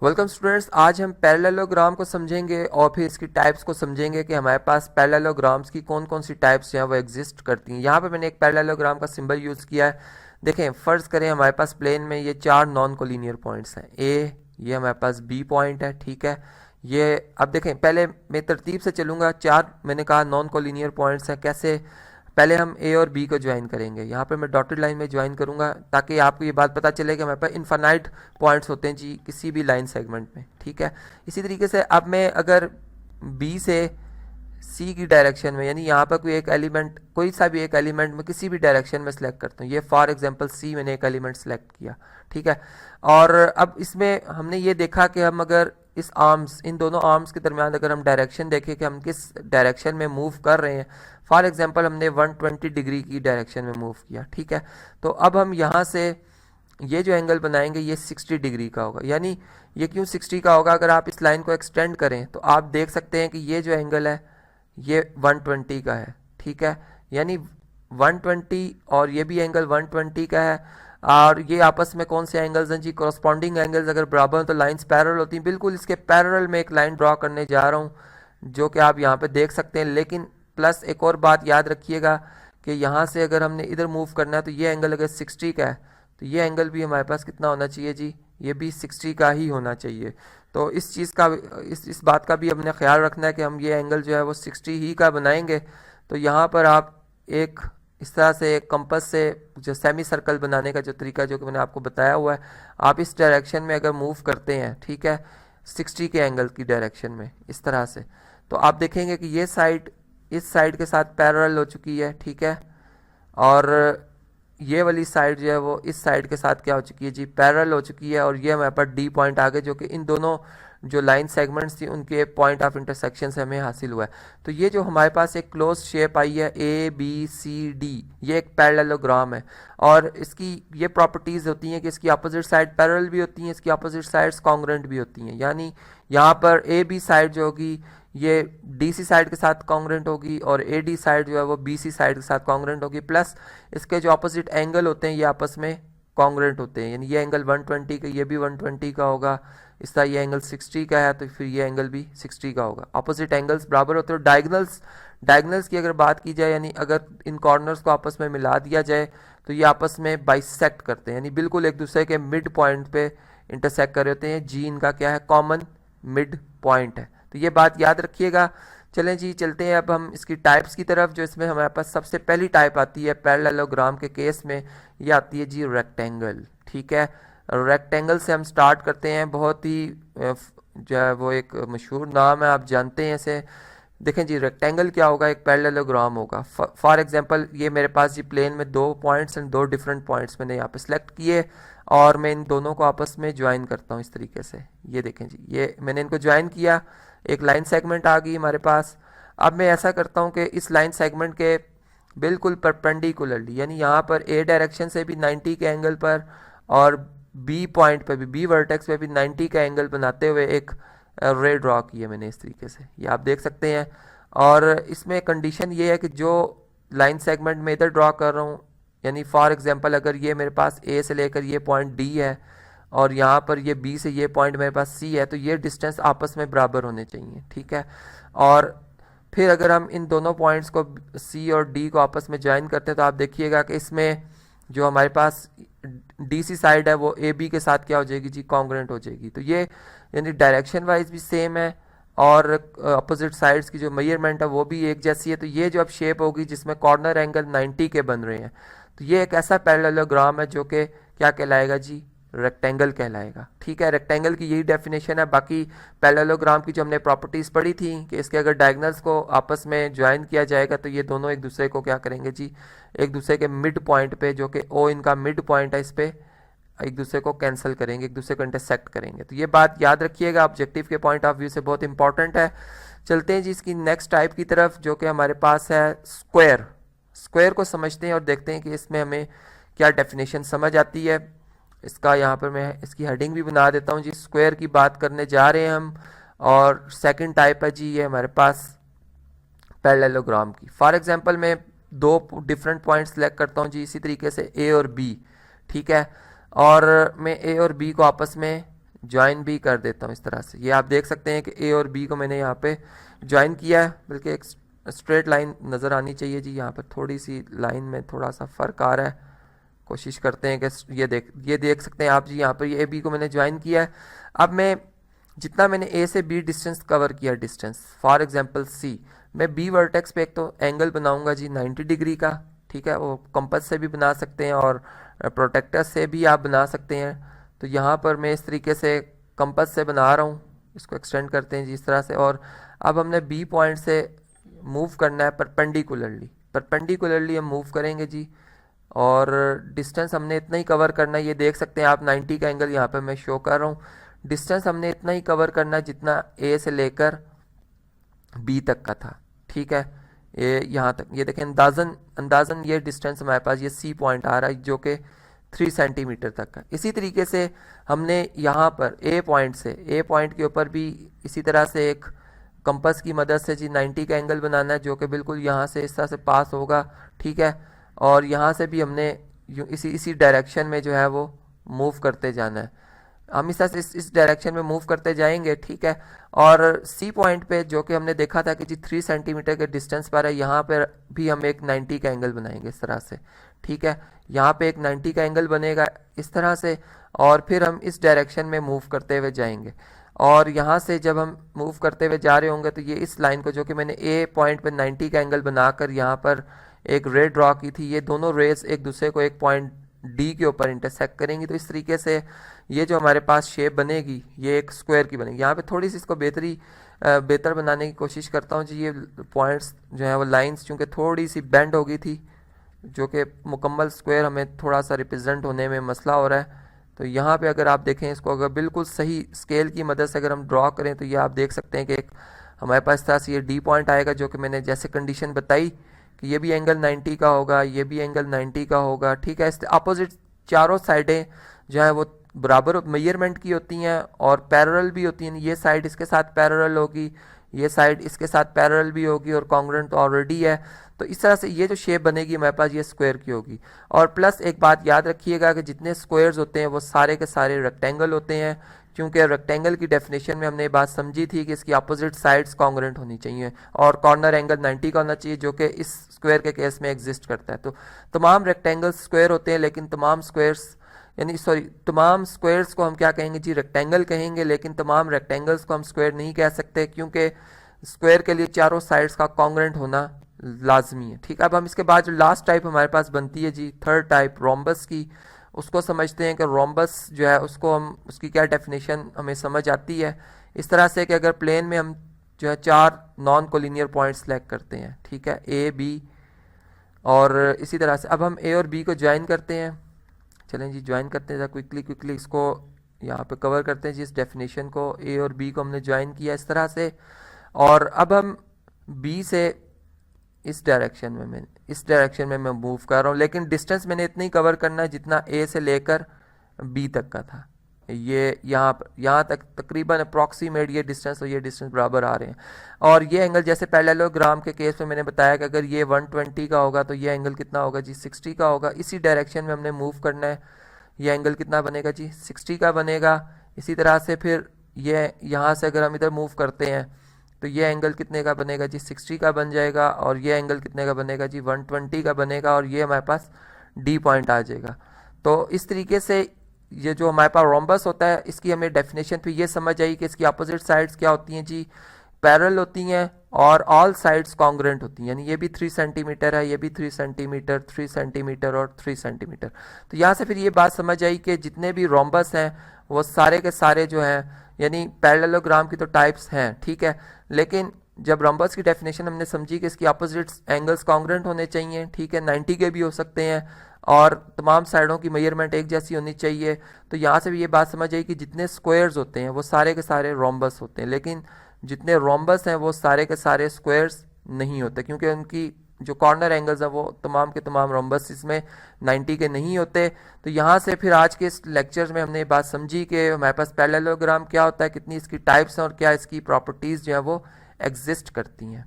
Welcome students, आज हम parallelogram को समझेंगे और फिर इसकी टाइप्स को समझेंगे कि हमारे पास पैरेललोग्राम्स की कौन कौन सी टाइप्स जो हैं वो एग्जिस्ट करती हैं। यहाँ पे मैंने एक पैरेललोग्राम का सिंबल यूज़ किया है। देखें, फ़र्ज़ करें हमारे पास प्लेन में ये चार नॉन कोलिनियर पॉइंट्स हैं। ए, ये हमारे पास बी पॉइंट है, ठीक है। ये अब देखें, पहले मैं तरतीब से चलूँगा। चार मैंने कहा नॉन कोलिनियर पॉइंट्स हैं। कैसे? पहले हम ए और बी को ज्वाइन करेंगे। यहाँ पर मैं डॉटेड लाइन में ज्वाइन करूँगा ताकि आपको ये बात पता चले कि हमारे पास इनफाइनाइट पॉइंट्स होते हैं जी किसी भी लाइन सेगमेंट में, ठीक है। इसी तरीके से अब मैं अगर बी से सी की डायरेक्शन में, यानी यहाँ पर कोई एक एलिमेंट, कोई सा भी एक एलिमेंट में किसी भी डायरेक्शन में सेलेक्ट करता हूँ। ये फॉर एग्जांपल सी मैंने एक एलिमेंट सेलेक्ट किया, ठीक है। और अब इसमें हमने ये देखा कि हम अगर इस आर्म्स, इन दोनों आर्म्स के दरमियान अगर हम डायरेक्शन देखें कि हम किस डायरेक्शन में मूव कर रहे हैं। फॉर एग्जांपल हमने 120 डिग्री की डायरेक्शन में मूव किया, ठीक है। तो अब हम यहाँ से ये जो एंगल बनाएंगे ये 60 डिग्री का होगा। यानी ये क्यों 60 का होगा? अगर आप इस लाइन को एक्सटेंड करें तो आप देख सकते हैं कि ये जो एंगल है ये 120 का है, ठीक है। यानी 120 और ये भी एंगल 120 का है। और ये आपस में कौन से एंगल्स हैं जी? कॉरस्पॉन्डिंग एंगल्स अगर बराबर हैं तो लाइंस पैरेलल होती हैं। बिल्कुल इसके पैरेलल में एक लाइन ड्रॉ करने जा रहा हूँ जो कि आप यहाँ पे देख सकते हैं। लेकिन प्लस एक और बात याद रखिएगा कि यहाँ से अगर हमने इधर मूव करना है तो ये एंगल अगर 60 का है तो ये एंगल भी हमारे पास कितना होना चाहिए जी? ये भी 60 का ही होना चाहिए। तो इस चीज़ का, इस बात का भी हमने ख्याल रखना है कि हम ये एंगल जो है वो 60 ही का बनाएंगे। तो यहाँ पर आप एक इस तरह से एक कंपास से जो सेमी सर्कल बनाने का जो तरीका जो कि मैंने आपको बताया हुआ है, आप इस डायरेक्शन में अगर मूव करते हैं, ठीक है, 60 के एंगल की डायरेक्शन में इस तरह से, तो आप देखेंगे कि ये साइड इस साइड के साथ पैरेलल हो चुकी है, ठीक है। और ये वाली साइड जो है वो इस साइड के साथ क्या हो चुकी है जी? पैरेलल हो चुकी है। और ये हमारे पास डी पॉइंट आ गए जो कि इन दोनों जो लाइन सेगमेंट्स थी उनके पॉइंट ऑफ इंटरसेक्शन से हमें हासिल हुआ है। तो ये जो हमारे पास एक क्लोज शेप आई है ए बी सी डी, ये एक पैरेललोग्राम है। और इसकी ये प्रॉपर्टीज़ होती हैं कि इसकी अपोजिट साइड पैरेलल भी होती हैं, इसकी अपोजिट साइड्स कॉन्ग्रुएंट भी होती हैं। यानी यहाँ पर ए बी साइड जो होगी ये डी सी साइड के साथ कॉन्ग्रुएंट होगी और ए डी साइड जो है वो बी सी साइड के साथ कॉन्ग्रुएंट होगी। प्लस इसके जो अपोजिट एंगल होते हैं ये आपस में कॉन्ग्रुएंट होते हैं। यानी ये एंगल 120 का, ये भी 120 का होगा। इस तरह ये एंगल 60 का है तो फिर ये एंगल भी 60 का होगा। अपोजिट एंगल्स बराबर होते हैं। डायगनल्स की अगर बात की जाए, यानी अगर इन कॉर्नर्स को आपस में मिला दिया जाए तो ये आपस में बाइसेक्ट करते हैं, यानी बिल्कुल एक दूसरे के मिड पॉइंट पे इंटरसेक्ट कर रहे होते हैं। जी इनका क्या है? कॉमन मिड पॉइंट है। तो ये बात याद रखिएगा। चलें जी, चलते हैं अब हम इसकी टाइप्स की तरफ। जो इसमें हमारे पास सबसे पहली टाइप आती है पैरेललोग्राम के केस में, ये आती है जी रेक्टेंगल, ठीक है। रेक्टेंगल से हम स्टार्ट करते हैं। बहुत ही जो है वो एक मशहूर नाम है, आप जानते हैं इसे। देखें जी, रेक्टेंगल क्या होगा? एक पैरेललोग्राम होगा। फॉर एग्जांपल ये मेरे पास जी प्लेन में दो पॉइंट्स एंड दो डिफरेंट पॉइंट्स मैंने यहाँ पे सिलेक्ट किए और मैं इन दोनों को आपस में ज्वाइन करता हूँ इस तरीके से। ये देखें जी, ये मैंने इनको ज्वाइन किया, एक लाइन सेगमेंट आ गई हमारे पास। अब मैं ऐसा करता हूँ कि इस लाइन सेगमेंट के बिल्कुल परपेंडिकुलरली, यानी यहाँ पर ए डायरेक्शन से भी 90 के एंगल पर और बी पॉइंट पे भी, बी वर्टेक्स पे भी 90 का एंगल बनाते हुए एक रे ड्रॉ की है मैंने इस तरीके से, ये आप देख सकते हैं। और इसमें कंडीशन ये है कि जो लाइन सेगमेंट में इधर ड्रॉ कर रहा हूँ, यानी फॉर एग्जांपल अगर ये मेरे पास ए से लेकर ये पॉइंट डी है और यहाँ पर ये बी से ये पॉइंट मेरे पास सी है, तो ये डिस्टेंस आपस में बराबर होने चाहिए, ठीक है। और फिर अगर हम इन दोनों पॉइंट्स को सी और डी को आपस में ज्वाइन करते हैं तो आप देखिएगा कि इसमें जो हमारे पास डी सी साइड है वो ए बी के साथ क्या हो जाएगी जी? कॉन्ग्रुएंट हो जाएगी। तो ये यानी डायरेक्शन वाइज भी सेम है और अपोजिट साइड्स की जो मेजरमेंट है वो भी एक जैसी है। तो ये जो अब शेप होगी जिसमें कॉर्नर एंगल 90 के बन रहे हैं, तो ये एक ऐसा पैरेललोग्राम है जो कि क्या कहलाएगा जी? रेक्टेंगल कहलाएगा, ठीक है। रेक्टेंगल की यही डेफिनेशन है। बाकी पैरेललोग्राम की जो हमने प्रॉपर्टीज़ पढ़ी थी कि इसके अगर डायगनल्स को आपस में ज्वाइन किया जाएगा तो ये दोनों एक दूसरे को क्या करेंगे जी? एक दूसरे के मिड पॉइंट पे, जो कि ओ इनका मिड पॉइंट है, इस पे एक दूसरे को कैंसिल करेंगे, एक दूसरे को इंटरसेक्ट करेंगे। तो ये बात याद रखिएगा, ऑब्जेक्टिव के पॉइंट ऑफ व्यू से बहुत इंपॉर्टेंट है। चलते हैं जी इसकी नेक्स्ट टाइप की तरफ जो कि हमारे पास है स्क्वायर। स्क्वायर को समझते हैं और देखते हैं कि इसमें हमें क्या डेफिनेशन समझ आती है। इसका यहाँ पर मैं इसकी हेडिंग भी बना देता हूँ जी। स्क्वायर की बात करने जा रहे हैं हम और सेकंड टाइप है जी ये हमारे पास पैरेललोग्राम की। फॉर एग्जांपल मैं दो डिफरेंट पॉइंट सेलेक्ट करता हूँ जी इसी तरीके से, ए और बी, ठीक है। और मैं ए और बी को आपस में ज्वाइन भी कर देता हूँ इस तरह से। ये आप देख सकते हैं कि ए और बी को मैंने यहाँ पे ज्वाइन किया है, बल्कि एक स्ट्रेट लाइन नज़र आनी चाहिए जी। यहाँ पर थोड़ी सी लाइन में थोड़ा सा फ़र्क आ रहा है, कोशिश करते हैं कि ये देख सकते हैं आप जी। यहाँ पर ये ए बी को मैंने ज्वाइन किया है। अब मैं जितना मैंने ए से बी डिस्टेंस कवर किया, डिस्टेंस फॉर एग्जांपल सी, मैं बी वर्टेक्स पे एक तो एंगल बनाऊंगा जी 90 डिग्री का, ठीक है। वो कंपास से भी बना सकते हैं और प्रोटेक्टर से भी आप बना सकते हैं। तो यहाँ पर मैं इस तरीके से कंपास से बना रहा हूँ, इसको एक्सटेंड करते हैं जी इस तरह से। और अब हमने बी पॉइंट से मूव करना है परपेंडिकुलरली हम मूव करेंगे जी। और डिस्टेंस हमने इतना ही कवर करना है, ये देख सकते हैं आप 90 का एंगल यहाँ पे मैं शो कर रहा हूँ। डिस्टेंस हमने इतना ही कवर करना है जितना ए से लेकर बी तक का था, ठीक है। ये यहाँ तक, ये देखें अंदाजन ये डिस्टेंस हमारे पास ये सी पॉइंट आ रहा है जो कि 3 सेंटीमीटर तक का। इसी तरीके से हमने यहाँ पर ए पॉइंट के ऊपर भी इसी तरह से एक कंपास की मदद से जी 90 का एंगल बनाना है, जो कि बिल्कुल यहाँ से इस तरह से पास होगा, ठीक है। और यहाँ से भी हमने इसी डायरेक्शन में जो है वो मूव करते जाना है। हम इस डायरेक्शन में मूव करते जाएंगे, ठीक है। और सी पॉइंट पे जो कि हमने देखा था कि जी 3 सेंटीमीटर के डिस्टेंस पर है, यहाँ पर भी हम एक 90 का एंगल बनाएंगे इस तरह से, ठीक है। यहाँ पे एक 90 का एंगल बनेगा इस तरह से, और फिर हम इस डायरेक्शन में मूव करते हुए जाएंगे। और यहाँ से जब हम मूव करते हुए जा रहे होंगे तो ये इस लाइन को, जो कि मैंने ए पॉइंट पर 90 का एंगल बनाकर यहाँ पर एक रे ड्रॉ की थी, ये दोनों रेस एक दूसरे को एक पॉइंट डी के ऊपर इंटरसेक्ट करेंगी। तो इस तरीके से ये जो हमारे पास शेप बनेगी ये एक स्क्वायर की बनेगी। यहाँ पे थोड़ी सी इसको बेहतर बनाने की कोशिश करता हूँ जी। ये पॉइंट्स जो है वो लाइंस चूँकि थोड़ी सी बेंड हो गई थी, जो कि मुकम्मल स्क्वायर हमें थोड़ा सा रिप्रेजेंट होने में मसला हो रहा है। तो यहाँ पे अगर आप देखें इसको, अगर बिल्कुल सही स्केल की मदद से अगर हम ड्रॉ करें तो ये आप देख सकते हैं कि एक हमारे पास इस तरह से ये डी पॉइंट आएगा, जो कि मैंने जैसे कंडीशन बताई कि ये भी एंगल 90 का होगा, ये भी एंगल 90 का होगा, ठीक है। इसके अपोजिट चारों साइडें जो है वो बराबर मेजरमेंट की होती हैं और पैरेलल भी होती हैं। ये साइड इसके साथ पैरेलल होगी, ये साइड इसके साथ पैरेलल भी होगी, और कॉन्ग्रुएंट तो ऑलरेडी है। तो इस तरह से ये जो शेप बनेगी हमारे पास ये स्क्वायर की होगी। और प्लस एक बात याद रखिएगा कि जितने स्क्वायर्स होते हैं वो सारे के सारे रेक्टेंगल होते हैं, क्योंकि रेक्टेंगल की डेफिनेशन में हमने ये बात समझी थी कि इसकी अपोजिट साइड्स कॉन्ग्रुएंट होनी चाहिए और कॉर्नर एंगल 90 का होना चाहिए, जो कि इस स्क्वायर के केस में एग्जिस्ट करता है। तो तमाम रेक्टेंगल्स स्क्वायर होते हैं, लेकिन तमाम स्क्वायर्स को हम क्या कहेंगे जी, रेक्टेंगल कहेंगे। लेकिन तमाम रेक्टेंगल्स को हम स्क्वायर नहीं कह सकते, क्योंकि स्क्वायर के लिए चारों साइड्स का कॉन्ग्रुएंट होना लाजमी है, ठीक है। अब हम इसके बाद जो लास्ट टाइप हमारे पास बनती है जी, थर्ड टाइप रोम्बस की, उसको समझते हैं कि रोम्बस जो है उसको हम, उसकी क्या डेफिनेशन हमें समझ आती है इस तरह से कि अगर प्लेन में हम जो है 4 नॉन कोलिनियर पॉइंट सेलेक्ट करते हैं, ठीक है, ए बी, और इसी तरह से अब हम ए और बी को ज्वाइन करते हैं। चलें जी ज्वाइन करते हैं, क्विकली इसको यहाँ पे कवर करते हैं जी इस डेफिनेशन को। ए और बी को हमने ज्वाइन किया इस तरह से, और अब हम बी से इस डायरेक्शन में मैं मूव कर रहा हूँ, लेकिन डिस्टेंस मैंने इतना ही कवर करना है जितना ए से लेकर बी तक का था। ये यहाँ तक तकरीबन अप्रॉक्सीमेट ये डिस्टेंस और ये डिस्टेंस बराबर आ रहे हैं। और ये एंगल जैसे पैरेललोग्राम के केस में मैंने बताया कि अगर ये 120 का होगा तो ये एंगल कितना होगा जी, 60 का होगा। इसी डायरेक्शन में हमने मूव करना है, ये एंगल कितना बनेगा जी, 60 का बनेगा। इसी तरह से फिर ये यहाँ से अगर हम इधर मूव करते हैं तो ये एंगल कितने का बनेगा जी, 60 का बन जाएगा, और ये एंगल कितने का बनेगा जी, 120 का बनेगा, और ये हमारे पास डी पॉइंट आ जाएगा। तो इस तरीके से ये जो हमारे पास रोम्बस होता है, इसकी हमें डेफिनेशन पे ये समझ आई कि इसकी अपोजिट साइड्स क्या होती हैं जी, पैरेलल होती हैं, और ऑल साइड्स कॉन्ग्रुएंट होती हैं। यानी ये भी 3 सेंटीमीटर है, ये भी 3 सेंटीमीटर, 3 सेंटीमीटर और 3 सेंटीमीटर। तो यहाँ से फिर ये बात समझ आई कि जितने भी रोम्बस हैं वो सारे के सारे जो हैं, यानी पैरेललोग्राम की तो टाइप्स हैं, ठीक है, लेकिन जब रोम्बस की डेफिनेशन हमने समझी कि इसकी अपोजिट एंगल्स कॉन्ग्रुएंट होने चाहिए, ठीक है, 90 के भी हो सकते हैं, और तमाम साइडों की मेजरमेंट एक जैसी होनी चाहिए। तो यहाँ से भी ये बात समझ आई कि जितने स्क्वायर्स होते हैं वो सारे के सारे रोम्बस होते हैं, लेकिन जितने रोम्बस हैं वो सारे के सारे स्क्वायर्स नहीं होते, क्योंकि उनकी जो कॉर्नर एंगल्स हैं वो तमाम के तमाम रोम्बस इसमें 90 के नहीं होते। तो यहाँ से फिर आज के इस लेक्चर में हमने ये बात समझी कि हमारे पास पैरेललोग्राम क्या होता है, कितनी इसकी टाइप्स हैं और क्या इसकी प्रॉपर्टीज़ जो है वो एग्जिस्ट करती हैं।